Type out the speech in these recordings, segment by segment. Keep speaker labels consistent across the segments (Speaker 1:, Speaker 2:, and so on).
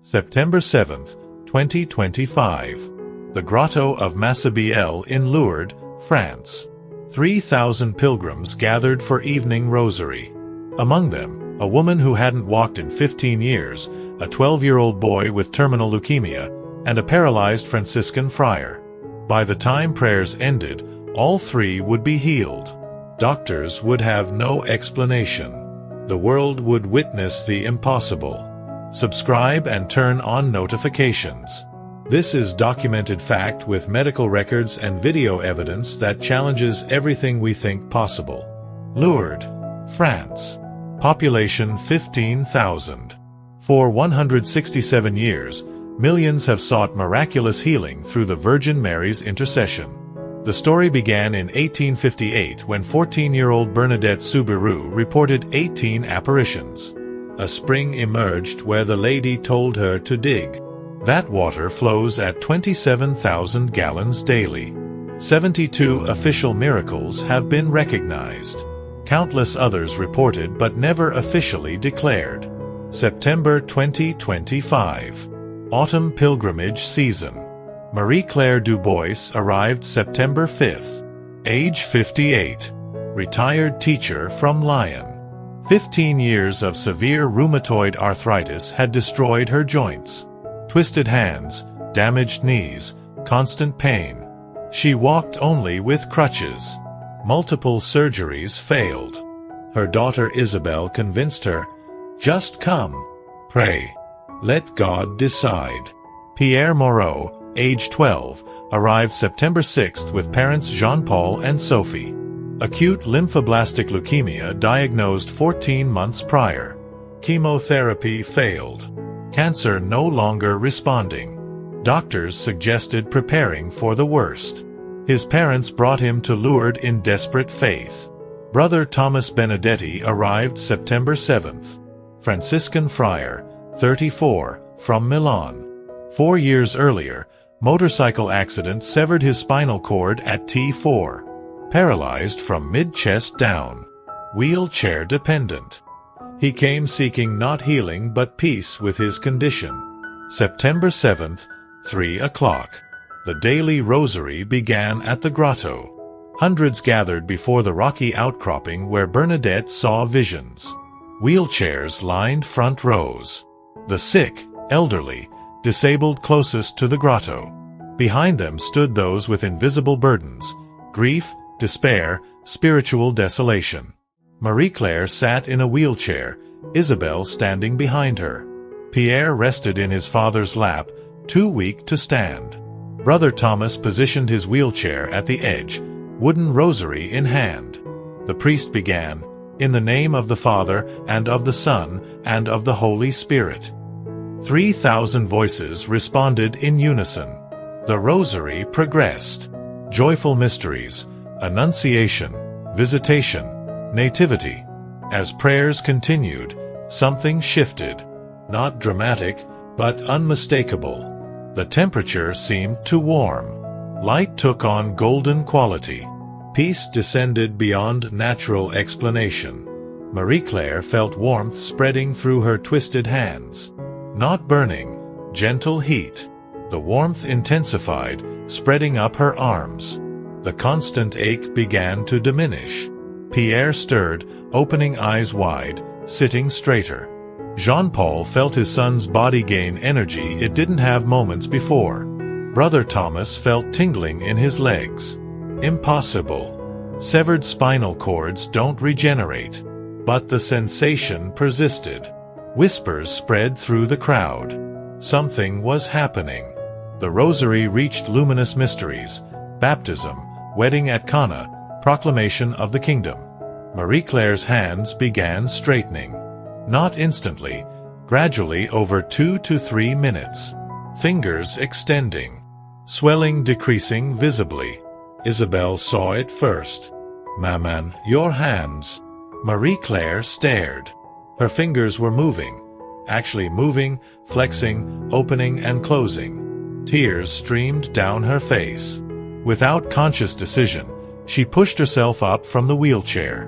Speaker 1: September 7, 2025. The Grotto of Massabielle in Lourdes, France. 3,000 pilgrims gathered for evening rosary. Among them, a woman who hadn't walked in 15 years, a 12-year-old boy with terminal leukemia, and a paralyzed Franciscan friar. By the time prayers ended, all three would be healed. Doctors would have no explanation. The world would witness the impossible. Subscribe and turn on notifications. This is documented fact with medical records and video evidence that challenges everything we think possible. Lourdes, France. Population 15,000. For 167 years, millions have sought miraculous healing through the Virgin Mary's intercession. The story began in 1858 when 14-year-old Bernadette reported 18 apparitions. A spring emerged where the lady told her to dig. That water flows at 27,000 gallons daily. 72 official miracles have been recognized. Countless others reported but never officially declared. September 2025. Autumn pilgrimage season. Marie-Claire Dubois arrived September 5th. Age 58. Retired teacher from Lyon. 15 years of severe rheumatoid arthritis had destroyed her joints. Twisted hands, damaged knees, constant pain. She walked only with crutches. Multiple surgeries failed. Her daughter Isabel convinced her, "Just come. Pray. Let God decide." Pierre Moreau, age 12, arrived September 6th with parents Jean-Paul and Sophie. Acute lymphoblastic leukemia diagnosed 14 months prior. Chemotherapy failed. Cancer no longer responding. Doctors suggested preparing for the worst. His parents brought him to Lourdes in desperate faith. Brother Thomas Benedetti arrived September 7th. Franciscan friar, 34, from Milan. 4 years earlier, motorcycle accident severed his spinal cord at T4. Paralyzed from mid-chest down. Wheelchair dependent. He came seeking not healing but peace with his condition. September 7th, 3 o'clock. The daily rosary began at the grotto. Hundreds gathered before the rocky outcropping where Bernadette saw visions. Wheelchairs lined front rows. The sick, elderly, disabled closest to the grotto. Behind them stood those with invisible burdens, grief, despair, spiritual desolation. Marie-Claire sat in a wheelchair, Isabel standing behind her. Pierre rested in his father's lap, too weak to stand. Brother Thomas positioned his wheelchair at the edge, wooden rosary in hand. The priest began, "In the name of the Father, and of the Son, and of the Holy Spirit." 3,000 voices responded in unison. The rosary progressed. Joyful mysteries, Annunciation, Visitation, Nativity. As prayers continued, something shifted. Not dramatic, but unmistakable. The temperature seemed to warm. Light took on golden quality. Peace descended beyond natural explanation. Marie-Claire felt warmth spreading through her twisted hands. Not burning, gentle heat. The warmth intensified, spreading up her arms. The constant ache began to diminish. Pierre stirred, opening eyes wide, sitting straighter. Jean-Paul felt his son's body gain energy it didn't have moments before. Brother Thomas felt tingling in his legs. Impossible. Severed spinal cords don't regenerate. But the sensation persisted. Whispers spread through the crowd. Something was happening. The rosary reached luminous mysteries, baptism, wedding at Cana, proclamation of the kingdom. Marie-Claire's hands began straightening. Not instantly, gradually over 2 to 3 minutes. Fingers extending. Swelling decreasing visibly. Isabel saw it first. "Maman, your hands." Marie-Claire stared. Her fingers were moving. Actually moving, flexing, opening and closing. Tears streamed down her face. Without conscious decision, she pushed herself up from the wheelchair.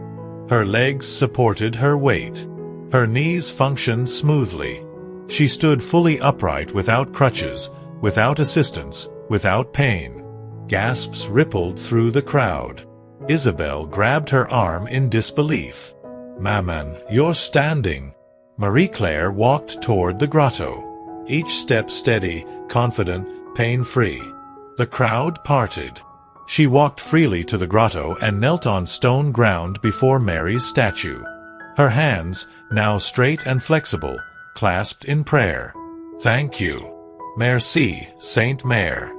Speaker 1: Her legs supported her weight. Her knees functioned smoothly. She stood fully upright without crutches, without assistance, without pain. Gasps rippled through the crowd. Isabel grabbed her arm in disbelief. "Maman, you're standing." Marie-Claire walked toward the grotto, each step steady, confident, pain-free. The crowd parted. She walked freely to the grotto and knelt on stone ground before Mary's statue. Her hands, now straight and flexible, clasped in prayer. "Thank you. Merci, Saint Mère."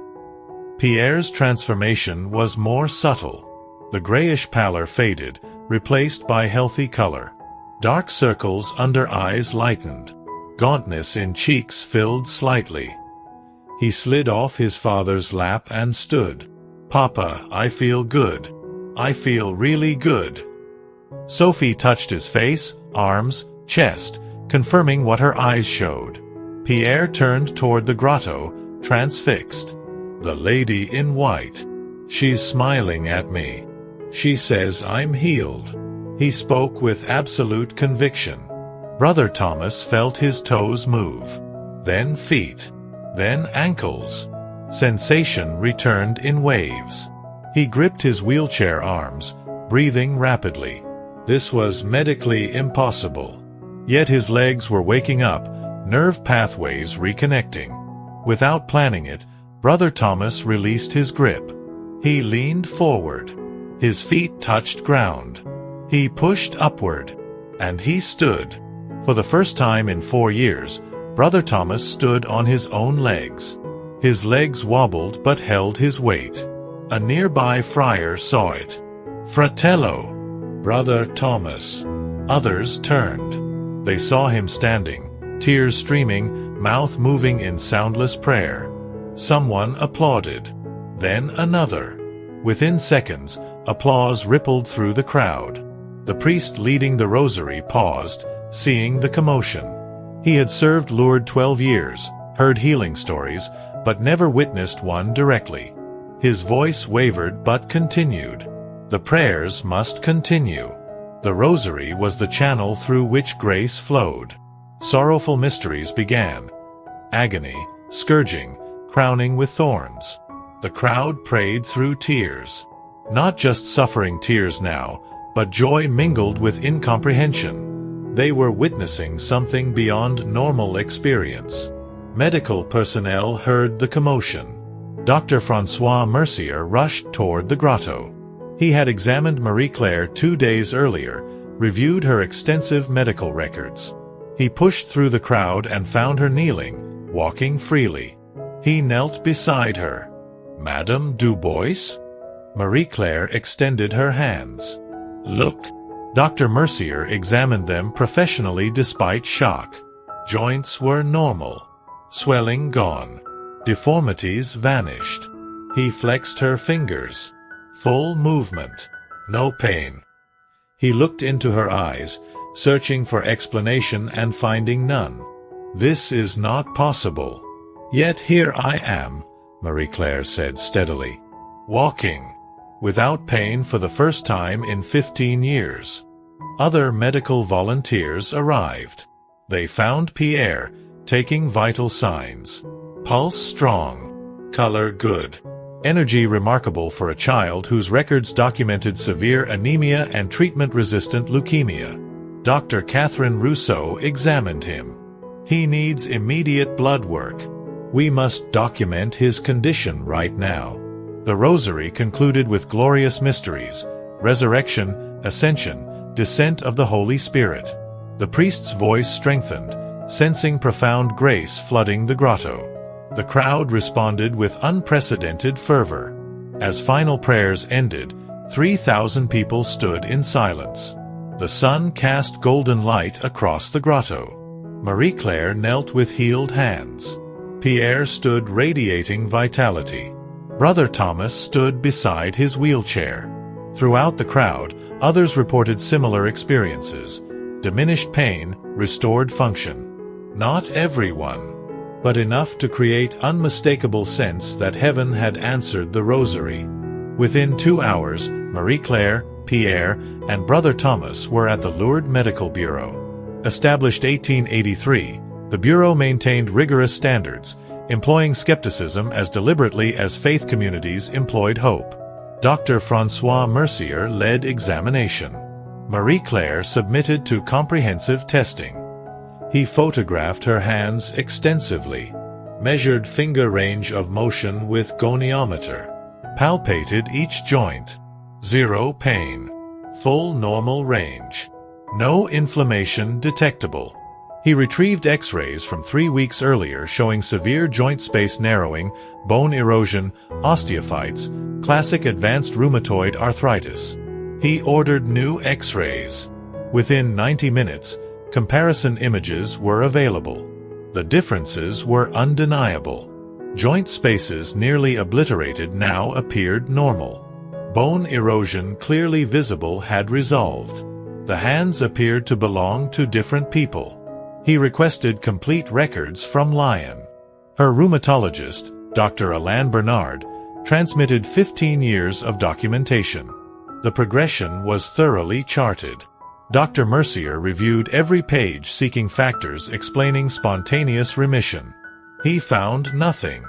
Speaker 1: Pierre's transformation was more subtle. The grayish pallor faded, replaced by healthy color. Dark circles under eyes lightened. Gauntness in cheeks filled slightly. He slid off his father's lap and stood. "Papa, I feel good. I feel really good." Sophie touched his face, arms, chest, confirming what her eyes showed. Pierre turned toward the grotto, transfixed. "The lady in white. She's smiling at me. She says I'm healed." He spoke with absolute conviction. Brother Thomas felt his toes move. Then feet. Then ankles. Sensation returned in waves. He gripped his wheelchair arms, breathing rapidly. This was medically impossible. Yet his legs were waking up, nerve pathways reconnecting. Without planning it, Brother Thomas released his grip. He leaned forward. His feet touched ground. He pushed upward. And he stood. For the first time in 4 years, Brother Thomas stood on his own legs. His legs wobbled but held his weight. A nearby friar saw it. "Fratello! Brother Thomas!" Others turned. They saw him standing, tears streaming, mouth moving in soundless prayer. Someone applauded. Then another. Within seconds, applause rippled through the crowd. The priest leading the rosary paused, seeing the commotion. He had served Lourdes 12 years, heard healing stories, but never witnessed one directly. His voice wavered but continued. The prayers must continue. The rosary was the channel through which grace flowed. Sorrowful mysteries began. Agony, scourging, crowning with thorns. The crowd prayed through tears. Not just suffering tears now, but joy mingled with incomprehension. They were witnessing something beyond normal experience. Medical personnel heard the commotion. Dr. François Mercier rushed toward the grotto. He had examined Marie-Claire 2 days earlier, reviewed her extensive medical records. He pushed through the crowd and found her kneeling, walking freely. He knelt beside her. "Madame Dubois?" Marie-Claire extended her hands. "Look." Dr. Mercier examined them professionally despite shock. Joints were normal. Swelling gone. Deformities vanished. He flexed her fingers. Full movement. No pain. He looked into her eyes, searching for explanation and finding none. "This is not possible." "Yet here I am," Marie-Claire said steadily. "Walking. Without pain for the first time in 15 years. Other medical volunteers arrived. They found Pierre, taking vital signs. Pulse strong. Color good. Energy remarkable for a child whose records documented severe anemia and treatment-resistant leukemia. Dr. Catherine Rousseau examined him. "He needs immediate blood work. We must document his condition right now." The rosary concluded with glorious mysteries: resurrection, ascension, descent of the Holy Spirit. The priest's voice strengthened, sensing profound grace flooding the grotto. The crowd responded with unprecedented fervor. As final prayers ended, 3,000 people stood in silence. The sun cast golden light across the grotto. Marie-Claire knelt with healed hands. Pierre stood radiating vitality. Brother Thomas stood beside his wheelchair. Throughout the crowd, others reported similar experiences: diminished pain, restored function. Not everyone, but enough to create unmistakable sense that heaven had answered the rosary. Within 2 hours, Marie-Claire, Pierre, and Brother Thomas were at the Lourdes Medical Bureau. Established 1883, The Bureau maintained rigorous standards, employing skepticism as deliberately as faith communities employed hope. Dr. François Mercier led examination. Marie-Claire submitted to comprehensive testing. He photographed her hands extensively, measured finger range of motion with goniometer, palpated each joint. Zero pain. Full normal range. No inflammation detectable. He retrieved X-rays from 3 weeks earlier showing severe joint space narrowing, bone erosion, osteophytes, classic advanced rheumatoid arthritis. He ordered new X-rays. Within 90 minutes, comparison images were available. The differences were undeniable. Joint spaces nearly obliterated now appeared normal. Bone erosion clearly visible had resolved. The hands appeared to belong to different people. He requested complete records from Lyon. Her rheumatologist, Dr. Alain Bernard, transmitted 15 years of documentation. The progression was thoroughly charted. Dr. Mercier reviewed every page seeking factors explaining spontaneous remission. He found nothing.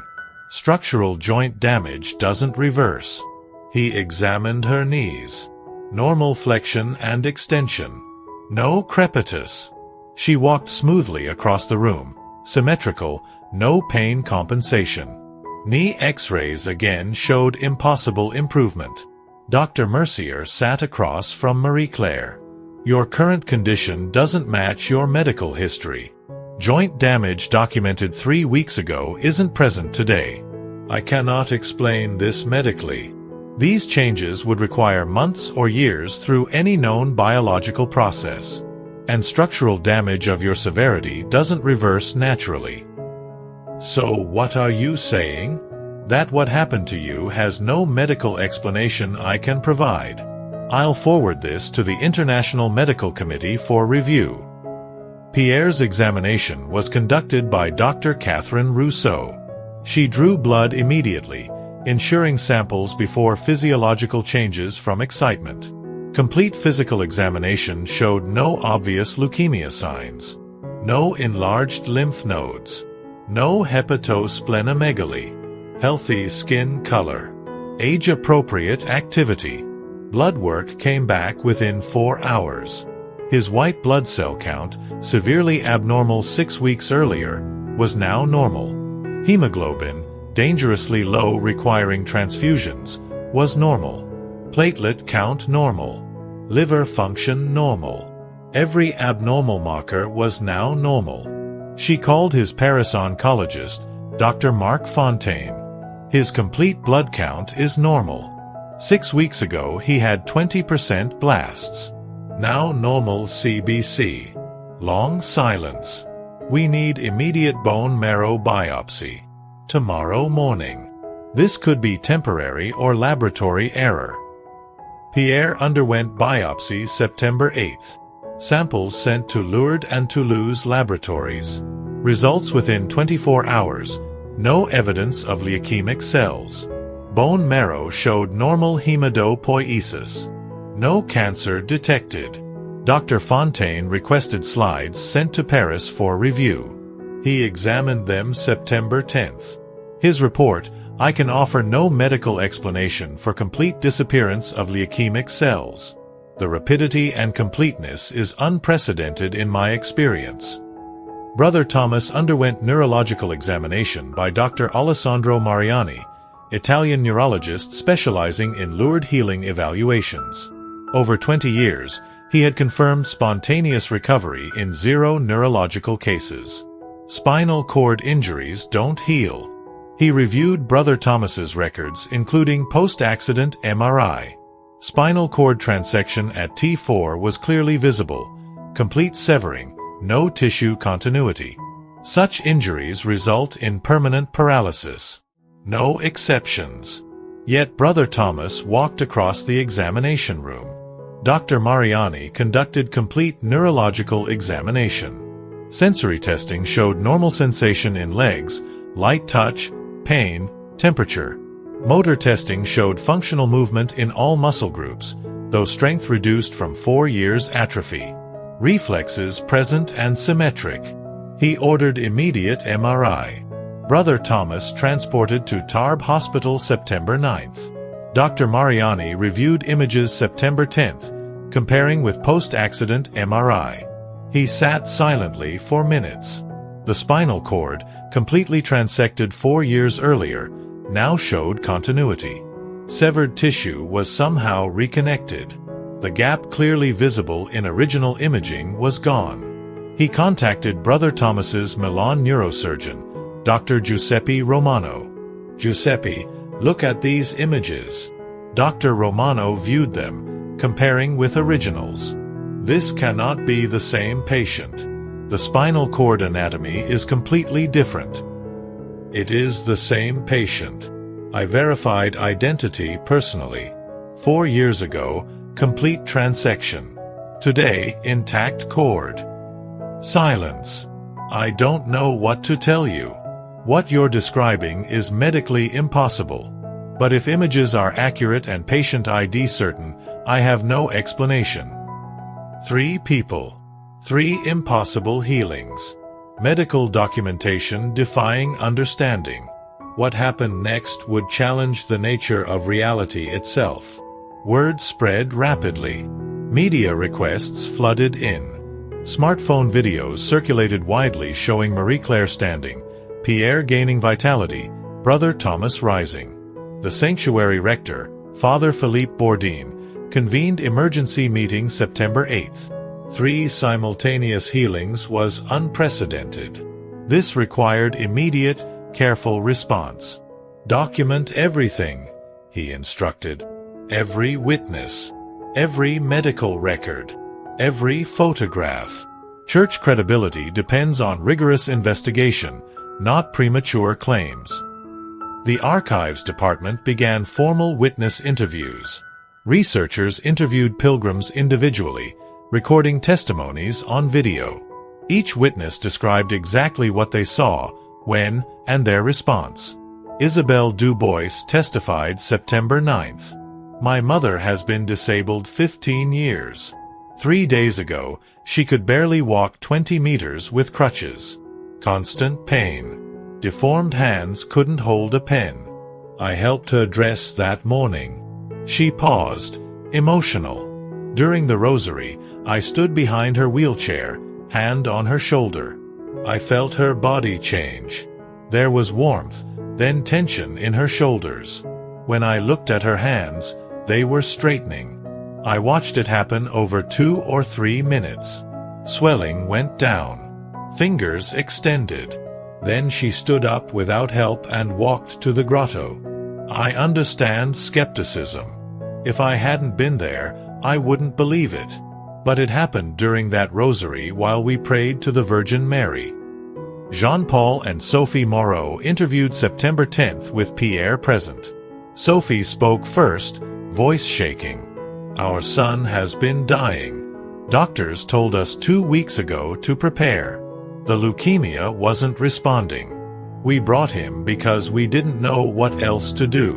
Speaker 1: Structural joint damage doesn't reverse. He examined her knees. Normal flexion and extension. No crepitus. She walked smoothly across the room, symmetrical, no pain compensation. Knee X-rays again showed impossible improvement. Dr. Mercier sat across from Marie-Claire. Your current condition doesn't match your medical history. Joint damage documented 3 weeks ago isn't present today. I cannot explain this medically. These changes would require months or years through any known biological process. And structural damage of your severity doesn't reverse naturally. So what are you saying? That what happened to you has no medical explanation I can provide. I'll forward this to the International Medical Committee for review. Pierre's examination was conducted by Dr. Catherine Rousseau. She drew blood immediately, ensuring samples before physiological changes from excitement. Complete physical examination showed no obvious leukemia signs. No enlarged lymph nodes. No hepatosplenomegaly. Healthy skin color. Age-appropriate activity. Blood work came back within 4 hours. His white blood cell count, severely abnormal 6 weeks earlier, was now normal. Hemoglobin, dangerously low requiring transfusions, was normal. Platelet count normal. Liver function normal. Every abnormal marker was now normal. She called his Paris oncologist, Dr. Marc Fontaine. His complete blood count is normal. 6 weeks ago he had 20% blasts. Now normal CBC. Long silence. We need immediate bone marrow biopsy. Tomorrow morning. This could be temporary or laboratory error. Pierre underwent biopsy September 8th. Samples sent to Lourdes and Toulouse laboratories. Results within 24 hours. No evidence of leukemic cells. Bone marrow showed normal hematopoiesis. No cancer detected. Dr. Fontaine requested slides sent to Paris for review. He examined them September 10th. His report, I can offer no medical explanation for complete disappearance of leukemic cells. The rapidity and completeness is unprecedented in my experience. Brother Thomas underwent neurological examination by Dr. Alessandro Mariani, Italian neurologist specializing in Lourdes healing evaluations. Over 20 years, he had confirmed spontaneous recovery in 0 neurological cases. Spinal cord injuries don't heal. He reviewed Brother Thomas's records, including post-accident MRI. Spinal cord transection at T4 was clearly visible, complete severing, no tissue continuity. Such injuries result in permanent paralysis. No exceptions. Yet Brother Thomas walked across the examination room. Dr. Mariani conducted complete neurological examination. Sensory testing showed normal sensation in legs, light touch, pain, temperature. Motor testing showed functional movement in all muscle groups, though strength reduced from 4 years atrophy. Reflexes present and symmetric. He ordered immediate MRI. Brother Thomas transported to Tarbes Hospital September 9th. Dr. Mariani reviewed images September 10th, comparing with post-accident MRI. He sat silently for minutes. The spinal cord, completely transected 4 years earlier, now showed continuity. Severed tissue was somehow reconnected. The gap clearly visible in original imaging was gone. He contacted Brother Thomas's Milan neurosurgeon, Dr. Giuseppe Romano. "Giuseppe, look at these images." Dr. Romano viewed them, comparing with originals. "This cannot be the same patient. The spinal cord anatomy is completely different." "It is the same patient. I verified identity personally. 4 years ago, complete transection. Today, intact cord." Silence. "I don't know what to tell you. What you're describing is medically impossible. But if images are accurate and patient ID certain, I have no explanation." 3 people. 3 impossible healings. Medical documentation defying understanding. What happened next would challenge the nature of reality itself. Word spread rapidly. Media requests flooded in. Smartphone videos circulated widely showing Marie-Claire standing, Pierre gaining vitality, Brother Thomas rising. The sanctuary rector, Father Philippe Bourdin, convened emergency meeting September 8th. 3 simultaneous healings was unprecedented. This required immediate, careful response. "Document everything," he instructed. "Every witness, every medical record, every photograph." Church credibility depends on rigorous investigation, not premature claims. The Archives Department began formal witness interviews. Researchers interviewed pilgrims individually, recording testimonies on video. Each witness described exactly what they saw, when, and their response. Isabelle Dubois testified September 9th. "My mother has been disabled 15 years. 3 days ago, she could barely walk 20 meters with crutches. Constant pain. Deformed hands couldn't hold a pen. I helped her dress that morning." She paused, emotional. "During the Rosary, I stood behind her wheelchair, hand on her shoulder. I felt her body change. There was warmth, then tension in her shoulders. When I looked at her hands, they were straightening. I watched it happen over 2 or 3 minutes. Swelling went down. Fingers extended. Then she stood up without help and walked to the grotto. I understand skepticism. If I hadn't been there, I wouldn't believe it. But it happened during that Rosary while we prayed to the Virgin Mary." Jean-Paul and Sophie Moreau interviewed September 10th with Pierre present. Sophie spoke first, voice shaking. "Our son has been dying. Doctors told us 2 weeks ago to prepare. The leukemia wasn't responding. We brought him because we didn't know what else to do."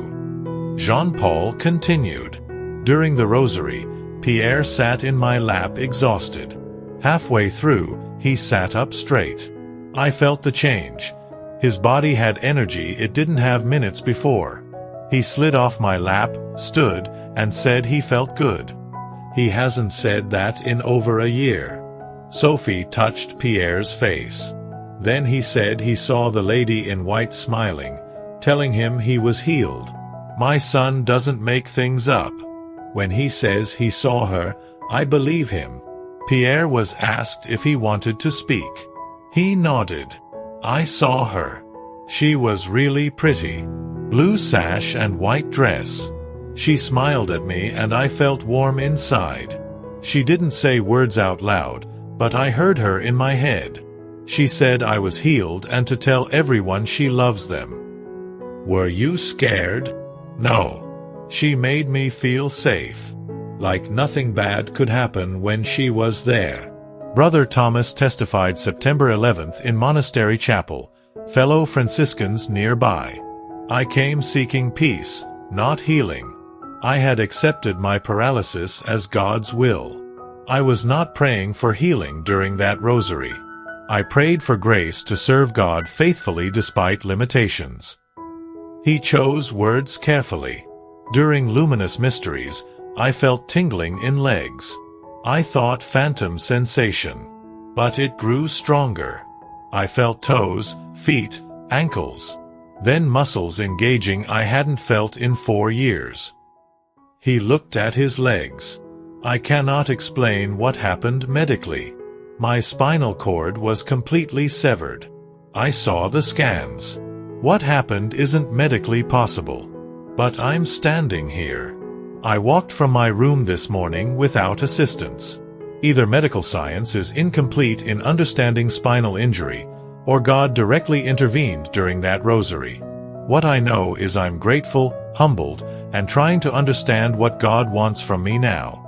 Speaker 1: Jean-Paul continued. "During the Rosary, Pierre sat in my lap exhausted. Halfway through, he sat up straight. I felt the change. His body had energy it didn't have minutes before. He slid off my lap, stood, and said he felt good. He hasn't said that in over a year." Sophie touched Pierre's face. Then he said he saw the lady in white smiling, telling him he was healed. "My son doesn't make things up. When he says he saw her, I believe him." Pierre was asked if he wanted to speak. He nodded. "I saw her. She was really pretty. Blue sash and white dress. She smiled at me and I felt warm inside. She didn't say words out loud, but I heard her in my head. She said I was healed and to tell everyone she loves them." "Were you scared?" "No. She made me feel safe. Like nothing bad could happen when she was there." Brother Thomas testified September 11th in Monastery Chapel, fellow Franciscans nearby. "I came seeking peace, not healing. I had accepted my paralysis as God's will. I was not praying for healing during that Rosary. I prayed for grace to serve God faithfully despite limitations. He chose words carefully. During luminous mysteries, I felt tingling in legs. I thought phantom sensation. But it grew stronger. I felt toes, feet, ankles. Then muscles engaging I hadn't felt in 4 years. He looked at his legs. I cannot explain what happened medically. My spinal cord was completely severed. I saw the scans. What happened isn't medically possible. But I'm standing here. I walked from my room this morning without assistance. Either medical science is incomplete in understanding spinal injury, or God directly intervened during that rosary. What I know is I'm grateful, humbled, and trying to understand what God wants from me now.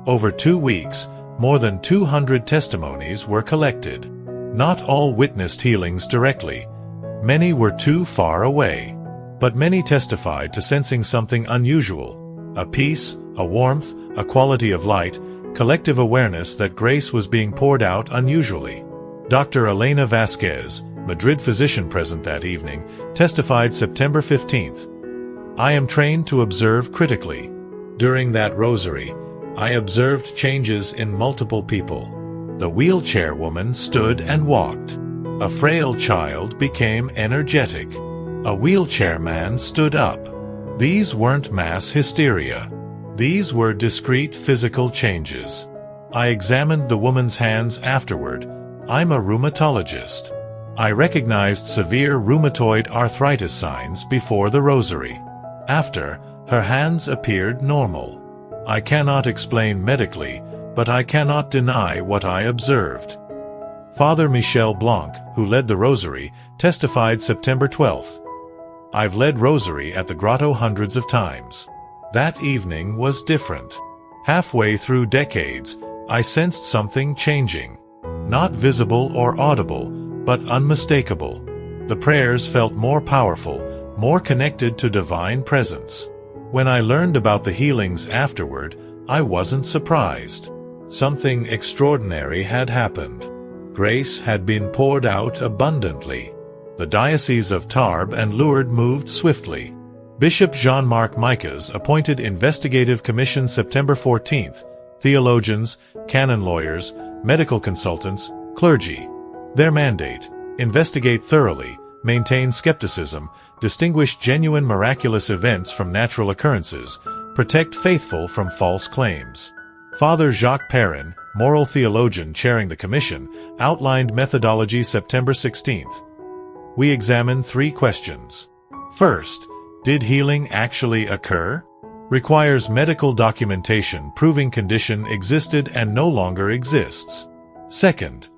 Speaker 1: Over 2 weeks, more than 200 testimonies were collected. Not all witnessed healings directly. Many were too far away. But many testified to sensing something unusual. A peace, a warmth, a quality of light, collective awareness that grace was being poured out unusually. Dr. Elena Vasquez, Madrid physician present that evening, testified September 15th. I am trained to observe critically. During that rosary, I observed changes in multiple people. The wheelchair woman stood and walked. A frail child became energetic. A wheelchair man stood up. These weren't mass hysteria. These were discrete physical changes. I examined the woman's hands afterward. I'm a rheumatologist. I recognized severe rheumatoid arthritis signs before the rosary. After, her hands appeared normal. I cannot explain medically, but I cannot deny what I observed. Father Michel Blanc, who led the rosary, testified September 12th. I've led rosary at the grotto hundreds of times. That evening was different. Halfway through decades, I sensed something changing. Not visible or audible, but unmistakable. The prayers felt more powerful, more connected to divine presence. When I learned about the healings afterward, I wasn't surprised. Something extraordinary had happened. Grace had been poured out abundantly. The Diocese of Tarbes and Lourdes moved swiftly. Bishop Jean-Marc Micas appointed Investigative Commission September 14th, theologians, canon lawyers, medical consultants, clergy. Their mandate: investigate thoroughly, maintain skepticism, distinguish genuine miraculous events from natural occurrences, protect faithful from false claims. Father Jacques Perrin, moral theologian chairing the commission, outlined methodology September 16th. We examined 3 questions. First, did healing actually occur? Requires medical documentation proving condition existed and no longer exists. Second,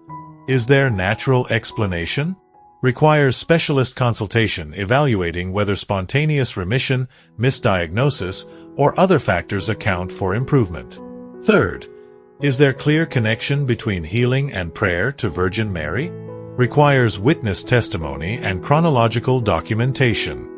Speaker 1: is there natural explanation? Requires specialist consultation evaluating whether spontaneous remission, misdiagnosis, or other factors account for improvement. Third, is there clear connection between healing and prayer to Virgin Mary? Requires witness testimony and chronological documentation.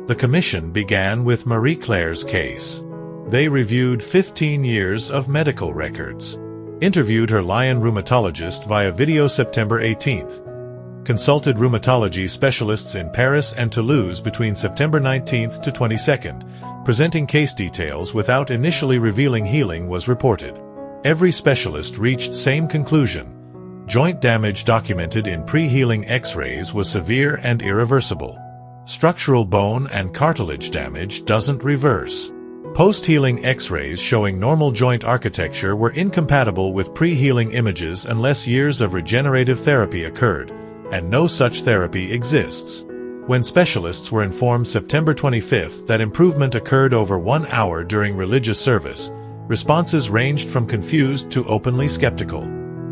Speaker 1: The commission began with Marie Claire's case. They reviewed 15 years of medical records. Interviewed her Lyon rheumatologist via video September 18th. Consulted rheumatology specialists in Paris and Toulouse between September 19th to 22nd. Presenting case details without initially revealing healing was reported. Every specialist reached same conclusion. Joint damage documented in pre-healing X-rays was severe and irreversible. Structural bone and cartilage damage doesn't reverse. Post-healing X-rays showing normal joint architecture were incompatible with pre-healing images unless years of regenerative therapy occurred, and no such therapy exists. When specialists were informed September 25th that improvement occurred over 1 hour during religious service, responses ranged from confused to openly skeptical.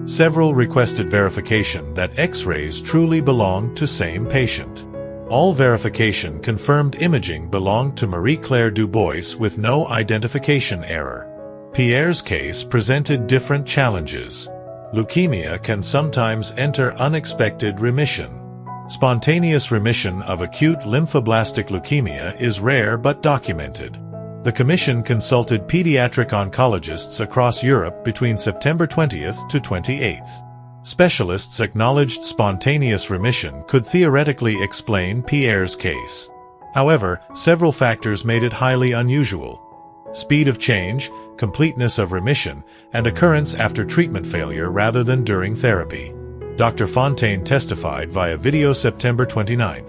Speaker 1: Several requested verification that X-rays truly belonged to same patient. All verification confirmed imaging belonged to Marie-Claire Dubois with no identification error. Pierre's case presented different challenges. Leukemia can sometimes enter unexpected remission. Spontaneous remission of acute lymphoblastic leukemia is rare but documented. The commission consulted pediatric oncologists across Europe between September 20th to 28th. Specialists acknowledged spontaneous remission could theoretically explain Pierre's case. However, several factors made it highly unusual: speed of change, completeness of remission, and occurrence after treatment failure rather than during therapy. Dr. Fontaine testified via video September 29.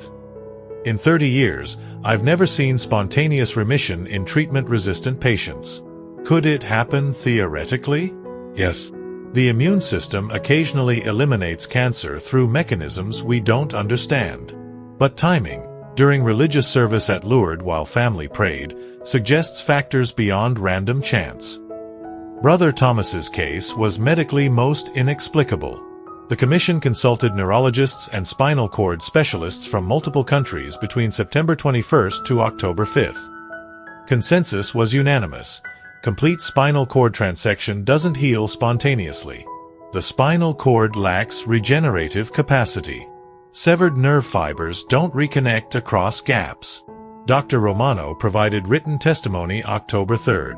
Speaker 1: In 30 years, I've never seen spontaneous remission in treatment-resistant patients. Could it happen theoretically? Yes. The immune system occasionally eliminates cancer through mechanisms we don't understand. But timing, during religious service at Lourdes while family prayed, suggests factors beyond random chance. Brother Thomas's case was medically most inexplicable. The Commission consulted neurologists and spinal cord specialists from multiple countries between September 21 to October 5. Consensus was unanimous: complete spinal cord transection doesn't heal spontaneously. The spinal cord lacks regenerative capacity. Severed nerve fibers don't reconnect across gaps. Dr. Romano provided written testimony October 3.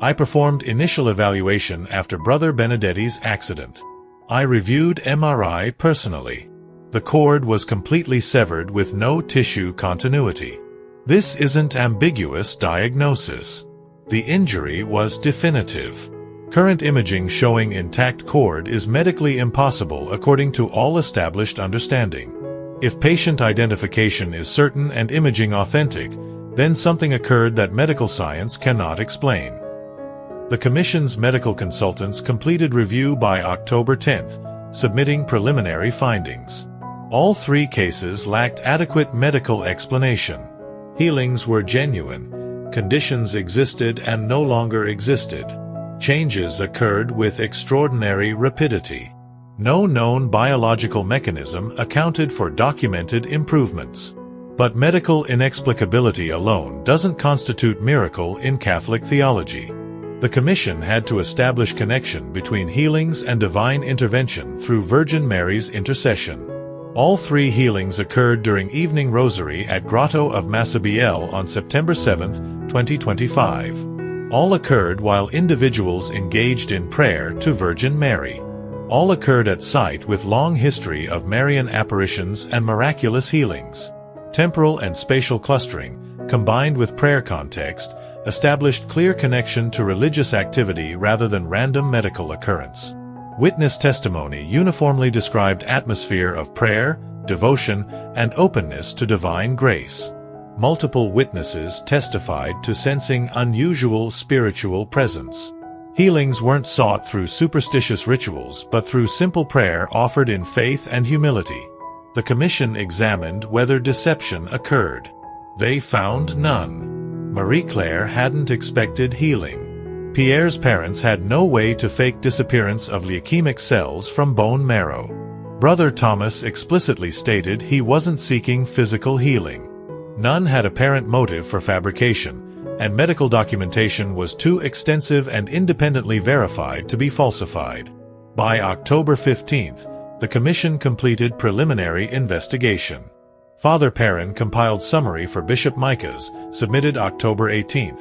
Speaker 1: I performed initial evaluation after Brother Bernadette's accident. I reviewed MRI personally. The cord was completely severed with no tissue continuity. This isn't ambiguous diagnosis. The injury was definitive. Current imaging showing intact cord is medically impossible according to all established understanding. If patient identification is certain and imaging authentic, then something occurred that medical science cannot explain. The Commission's medical consultants completed review by October 10, submitting preliminary findings. All three cases lacked adequate medical explanation. Healings were genuine. Conditions existed and no longer existed. Changes occurred with extraordinary rapidity. No known biological mechanism accounted for documented improvements. But medical inexplicability alone doesn't constitute miracle in Catholic theology. The Commission had to establish connection between healings and divine intervention through Virgin Mary's intercession. All three healings occurred during evening Rosary at Grotto of Massabielle on September 7, 2025. All occurred while individuals engaged in prayer to Virgin Mary. All occurred at site with long history of Marian apparitions and miraculous healings. Temporal and spatial clustering, combined with prayer context, established clear connection to religious activity rather than random medical occurrence. Witness testimony uniformly described atmosphere of prayer, devotion, and openness to divine grace. Multiple witnesses testified to sensing unusual spiritual presence. Healings weren't sought through superstitious rituals but through simple prayer offered in faith and humility. The Commission examined whether deception occurred. They found none. Marie-Claire hadn't expected healing. Pierre's parents had no way to fake disappearance of leukemic cells from bone marrow. Brother Thomas explicitly stated he wasn't seeking physical healing. None had apparent motive for fabrication, and medical documentation was too extensive and independently verified to be falsified. By October 15, the Commission completed preliminary investigation. Father Perrin compiled summary for Bishop Micah's, submitted October 18.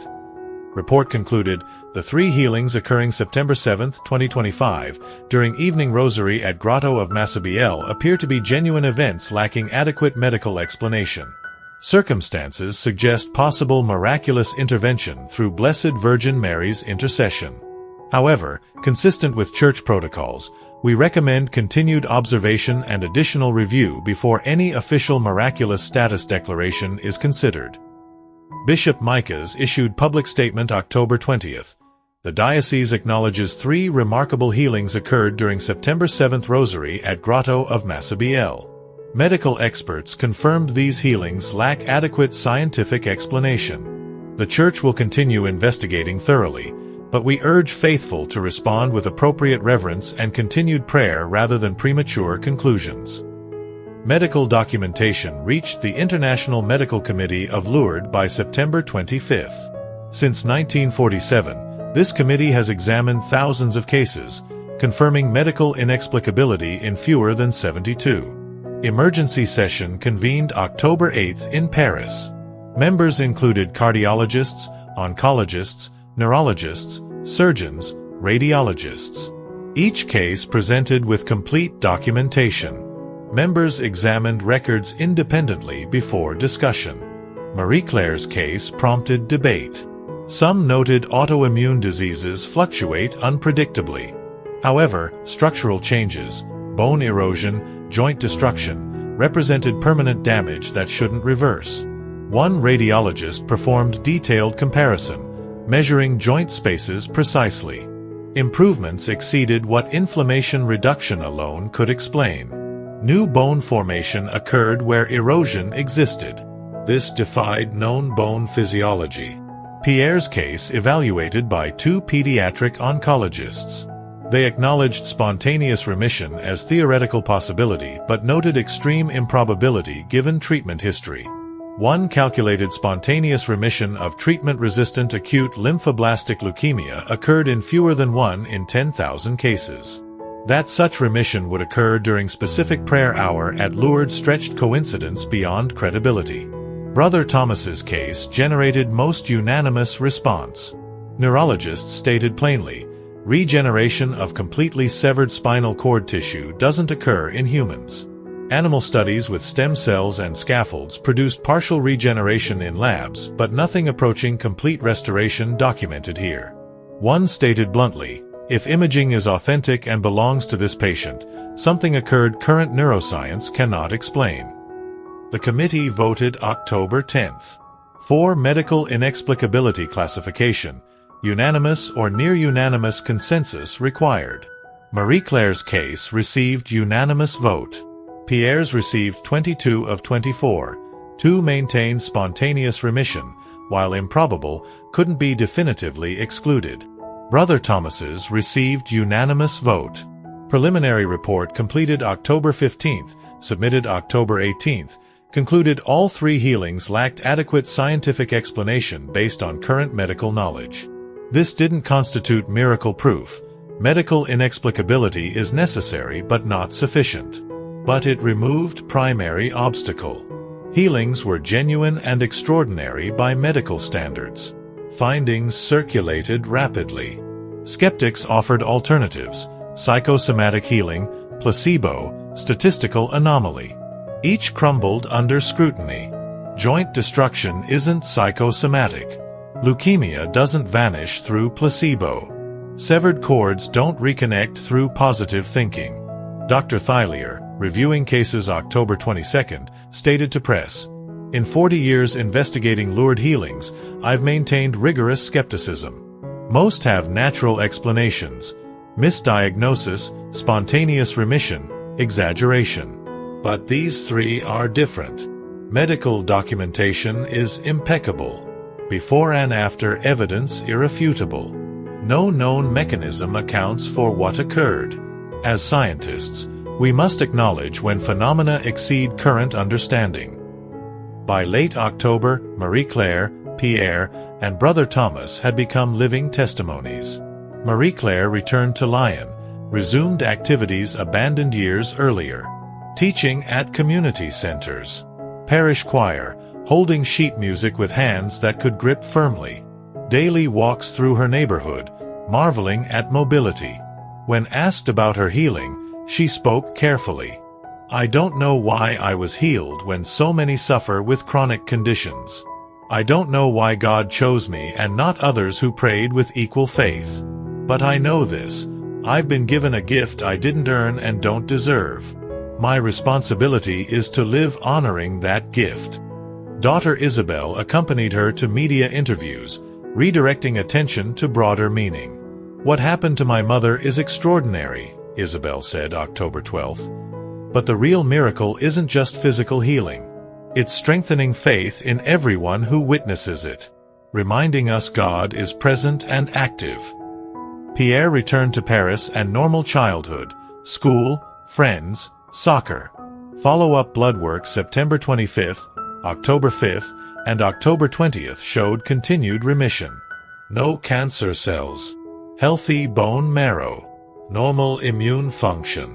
Speaker 1: Report concluded, the three healings occurring September 7, 2025, during evening Rosary at Grotto of Massabielle appear to be genuine events lacking adequate medical explanation. Circumstances suggest possible miraculous intervention through Blessed Virgin Mary's intercession. However, consistent with Church protocols, we recommend continued observation and additional review before any official miraculous status declaration is considered. Bishop Micah's issued public statement October 20. The diocese acknowledges three remarkable healings occurred during September 7 Rosary at Grotto of Massabielle. Medical experts confirmed these healings lack adequate scientific explanation. The Church will continue investigating thoroughly, but we urge faithful to respond with appropriate reverence and continued prayer rather than premature conclusions. Medical documentation reached the International Medical Committee of Lourdes by September 25. Since 1947, this committee has examined thousands of cases, confirming medical inexplicability in fewer than 72. Emergency session convened October 8 in Paris. Members included cardiologists, oncologists, neurologists, surgeons, radiologists. Each case presented with complete documentation. Members examined records independently before discussion. Marie Claire's case prompted debate. Some noted autoimmune diseases fluctuate unpredictably. However, structural changes, bone erosion, joint destruction, represented permanent damage that shouldn't reverse. One radiologist performed detailed comparison, measuring joint spaces precisely. Improvements exceeded what inflammation reduction alone could explain. New bone formation occurred where erosion existed. This defied known bone physiology. Pierre's case evaluated by two pediatric oncologists. They acknowledged spontaneous remission as theoretical possibility but noted extreme improbability given treatment history. One calculated spontaneous remission of treatment-resistant acute lymphoblastic leukemia occurred in fewer than 1 in 10,000 cases. That such remission would occur during specific prayer hour at Lourdes stretched coincidence beyond credibility. Brother Thomas's case generated most unanimous response. Neurologists stated plainly, regeneration of completely severed spinal cord tissue doesn't occur in humans. Animal studies with stem cells and scaffolds produced partial regeneration in labs, but nothing approaching complete restoration documented here. One stated bluntly, if imaging is authentic and belongs to this patient, something occurred current neuroscience cannot explain. The committee voted October 10th. For medical inexplicability classification, unanimous or near-unanimous consensus required. Marie Claire's case received unanimous vote. Pierre's received 22 of 24. 2 maintained spontaneous remission, while improbable, couldn't be definitively excluded. Brother Thomas's received unanimous vote. Preliminary report completed October 15th, submitted October 18th, concluded all 3 healings lacked adequate scientific explanation based on current medical knowledge. This didn't constitute miracle proof. Medical inexplicability is necessary but not sufficient. But it removed primary obstacle. Healings were genuine and extraordinary by medical standards. Findings circulated rapidly. Skeptics offered alternatives: psychosomatic healing, placebo, statistical anomaly. Each crumbled under scrutiny. Joint destruction isn't psychosomatic. Leukemia doesn't vanish through placebo. Severed cords don't reconnect through positive thinking. Dr. Thylier, reviewing cases October 22, stated to press, "In 40 years investigating Lourdes healings, I've maintained rigorous skepticism. Most have natural explanations: misdiagnosis, spontaneous remission, exaggeration. But these 3 are different. Medical documentation is impeccable. Before and after evidence irrefutable. No known mechanism accounts for what occurred. As scientists, we must acknowledge when phenomena exceed current understanding." By late October, Marie Claire, Pierre, and Brother Thomas had become living testimonies. Marie Claire returned to Lyon, resumed activities abandoned years earlier. Teaching at community centers. Parish choir, holding sheet music with hands that could grip firmly. Daily walks through her neighborhood, marveling at mobility. When asked about her healing, she spoke carefully. "I don't know why I was healed when so many suffer with chronic conditions. I don't know why God chose me and not others who prayed with equal faith. But I know this: I've been given a gift I didn't earn and don't deserve. My responsibility is to live honoring that gift." Daughter Isabel accompanied her to media interviews, redirecting attention to broader meaning. "What happened to my mother is extraordinary," Isabel said October 12th. "But the real miracle isn't just physical healing. It's strengthening faith in everyone who witnesses it, reminding us God is present and active." Pierre returned to Paris and normal childhood, school, friends, soccer. Follow-up blood work September 25th, October 5th, and October 20th showed continued remission. No cancer cells. Healthy bone marrow. Normal immune function.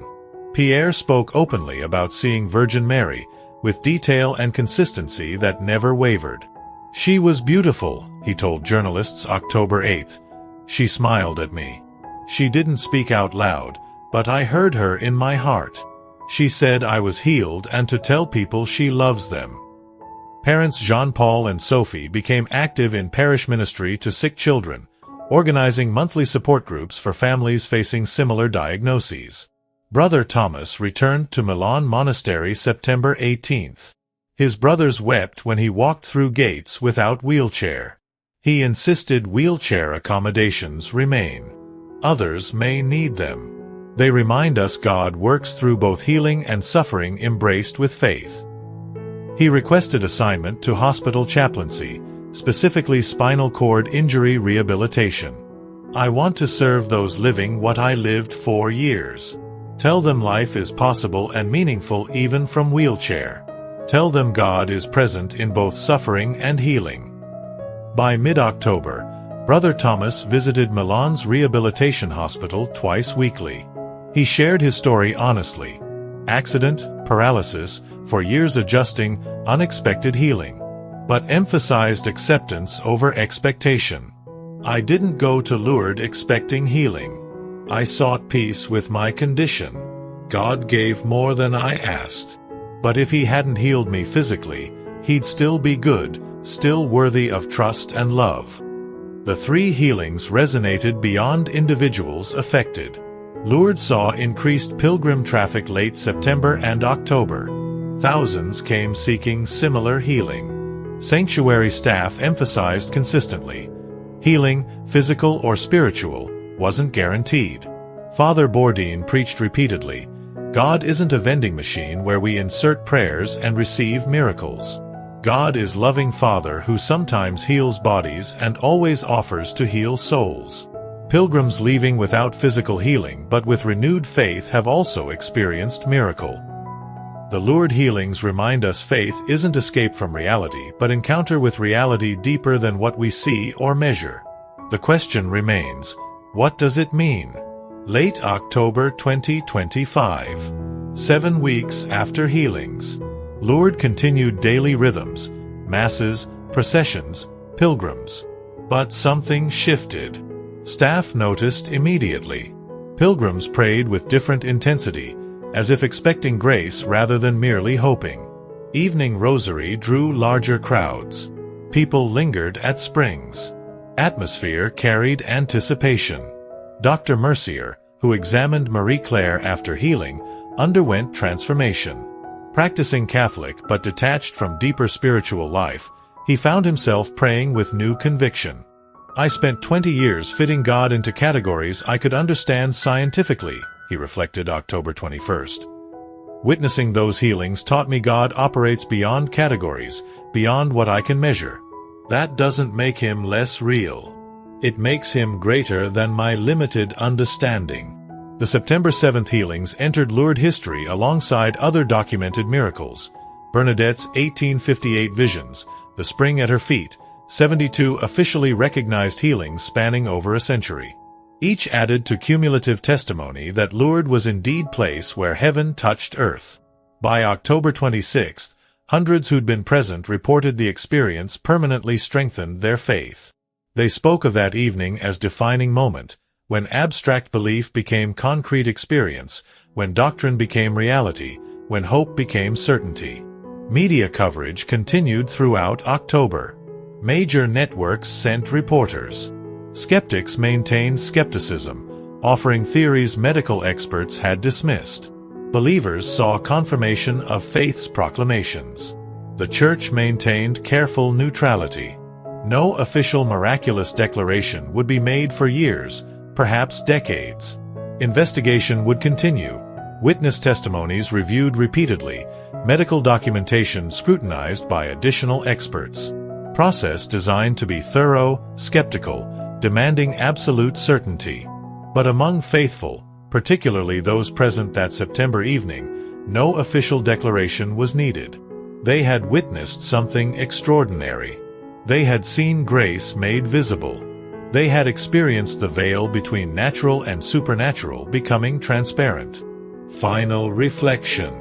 Speaker 1: Pierre spoke openly about seeing Virgin Mary, with detail and consistency that never wavered. "She was beautiful," he told journalists October 8th. "She smiled at me. She didn't speak out loud, but I heard her in my heart. She said I was healed and to tell people she loves them. Parents Jean-Paul and Sophie became active in parish ministry to sick children, organizing monthly support groups for families facing similar diagnoses. Brother Thomas returned to Milan Monastery September 18th. His brothers wept when he walked through gates without wheelchair. He insisted wheelchair accommodations remain. Others may need them. They remind us God works through both healing and suffering embraced with faith. He requested assignment to hospital chaplaincy, specifically spinal cord injury rehabilitation. I want to serve those living what I lived 4 years. Tell them life is possible and meaningful even from wheelchair. Tell them God is present in both suffering and healing. By mid-October, Brother Thomas visited Milan's rehabilitation hospital twice weekly. He shared his story honestly. Accident, paralysis, for years adjusting, unexpected healing. But emphasized acceptance over expectation. I didn't go to Lourdes expecting healing. I sought peace with my condition. God gave more than I asked. But if He hadn't healed me physically, He'd still be good, still worthy of trust and love. The 3 healings resonated beyond individuals affected. Lourdes saw increased pilgrim traffic late September and October. Thousands came seeking similar healing. Sanctuary staff emphasized consistently, healing, physical or spiritual, wasn't guaranteed. Father Bourdin preached repeatedly, God isn't a vending machine where we insert prayers and receive miracles. God is loving Father who sometimes heals bodies and always offers to heal souls. Pilgrims leaving without physical healing but with renewed faith have also experienced miracle. The Lourdes healings remind us faith isn't escape from reality but encounter with reality deeper than what we see or measure. The question remains, what does it mean? Late October 2025. 7 weeks after healings. Lourdes continued daily rhythms, masses, processions, pilgrims. But something shifted. Staff noticed immediately. Pilgrims prayed with different intensity, as if expecting grace rather than merely hoping. Evening Rosary drew larger crowds. People lingered at springs. Atmosphere carried anticipation. Dr. Mercier, who examined Marie Claire after healing, underwent transformation. Practicing Catholic but detached from deeper spiritual life, he found himself praying with new conviction. I spent 20 years fitting God into categories I could understand scientifically, he reflected October 21st. Witnessing those healings taught me God operates beyond categories, beyond what I can measure. That doesn't make Him less real. It makes Him greater than my limited understanding. The September 7th healings entered Lourdes history alongside other documented miracles. Bernadette's 1858 visions, the spring at her feet, 72 officially recognized healings spanning over a century. Each added to cumulative testimony that Lourdes was indeed place where heaven touched earth. By October 26th, hundreds who'd been present reported the experience permanently strengthened their faith. They spoke of that evening as defining moment, when abstract belief became concrete experience, when doctrine became reality, when hope became certainty. Media coverage continued throughout October. Major networks sent reporters. Skeptics maintained skepticism, offering theories medical experts had dismissed. Believers saw confirmation of faith's proclamations. The Church maintained careful neutrality. No official miraculous declaration would be made for years, perhaps decades. Investigation would continue, witness testimonies reviewed repeatedly, medical documentation scrutinized by additional experts. Process designed to be thorough, skeptical, demanding absolute certainty. But among faithful, particularly those present that September evening, no official declaration was needed. They had witnessed something extraordinary. They had seen grace made visible. They had experienced the veil between natural and supernatural becoming transparent. Final reflection.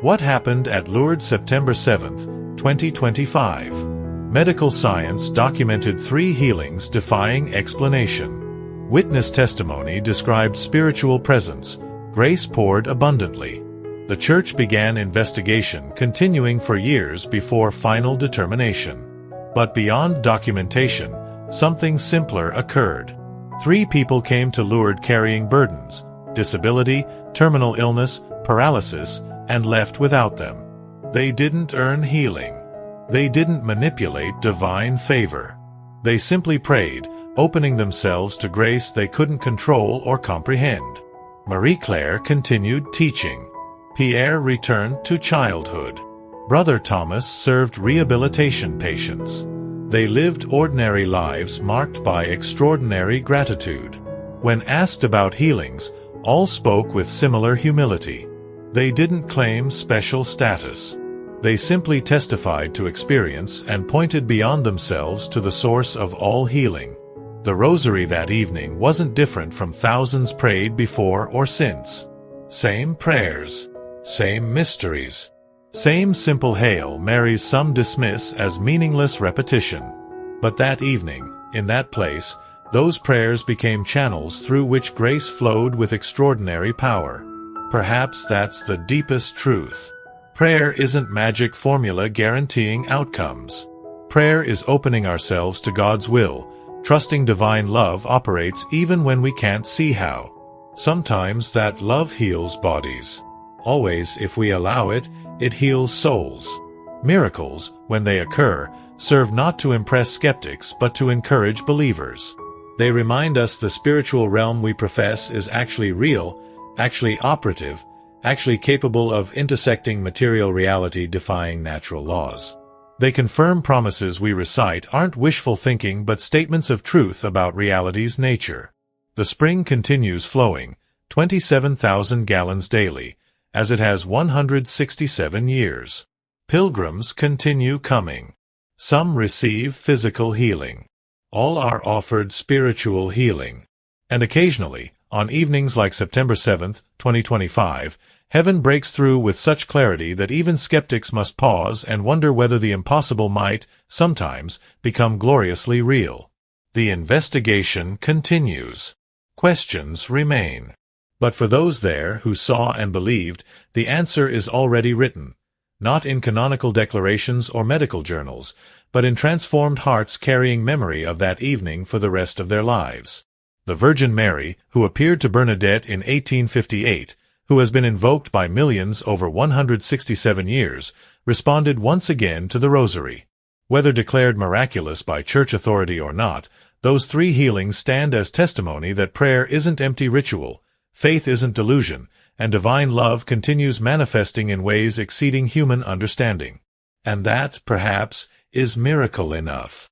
Speaker 1: What happened at Lourdes September 7, 2025? Medical science documented 3 healings defying explanation. Witness testimony described spiritual presence. Grace poured abundantly. The Church began investigation, continuing for years before final determination. But beyond documentation, something simpler occurred. 3 people came to Lourdes carrying burdens, disability, terminal illness, paralysis, and left without them. They didn't earn healing. They didn't manipulate divine favor. They simply prayed, opening themselves to grace they couldn't control or comprehend. Marie-Claire continued teaching. Pierre returned to childhood. Brother Thomas served rehabilitation patients. They lived ordinary lives marked by extraordinary gratitude. When asked about healings, all spoke with similar humility. They didn't claim special status. They simply testified to experience and pointed beyond themselves to the source of all healing. The Rosary that evening wasn't different from thousands prayed before or since. Same prayers, same mysteries, same simple Hail Marys some dismiss as meaningless repetition. But that evening, in that place, those prayers became channels through which grace flowed with extraordinary power. Perhaps that's the deepest truth. Prayer isn't magic formula guaranteeing outcomes. Prayer is opening ourselves to God's will, trusting divine love operates even when we can't see how. Sometimes that love heals bodies. Always, if we allow it, it heals souls. Miracles, when they occur, serve not to impress skeptics but to encourage believers. They remind us the spiritual realm we profess is actually real, actually operative, actually capable of intersecting material reality defying natural laws. They confirm promises we recite aren't wishful thinking but statements of truth about reality's nature. The spring continues flowing, 27,000 gallons daily, as it has 167 years. Pilgrims continue coming. Some receive physical healing. All are offered spiritual healing. And occasionally, on evenings like September 7, 2025, heaven breaks through with such clarity that even skeptics must pause and wonder whether the impossible might, sometimes, become gloriously real. The investigation continues. Questions remain. But for those there who saw and believed, the answer is already written, not in canonical declarations or medical journals, but in transformed hearts carrying memory of that evening for the rest of their lives. The Virgin Mary, who appeared to Bernadette in 1858, who has been invoked by millions over 167 years, responded once again to the Rosary. Whether declared miraculous by church authority or not, those 3 healings stand as testimony that prayer isn't empty ritual, faith isn't delusion, and divine love continues manifesting in ways exceeding human understanding. And that, perhaps, is miracle enough.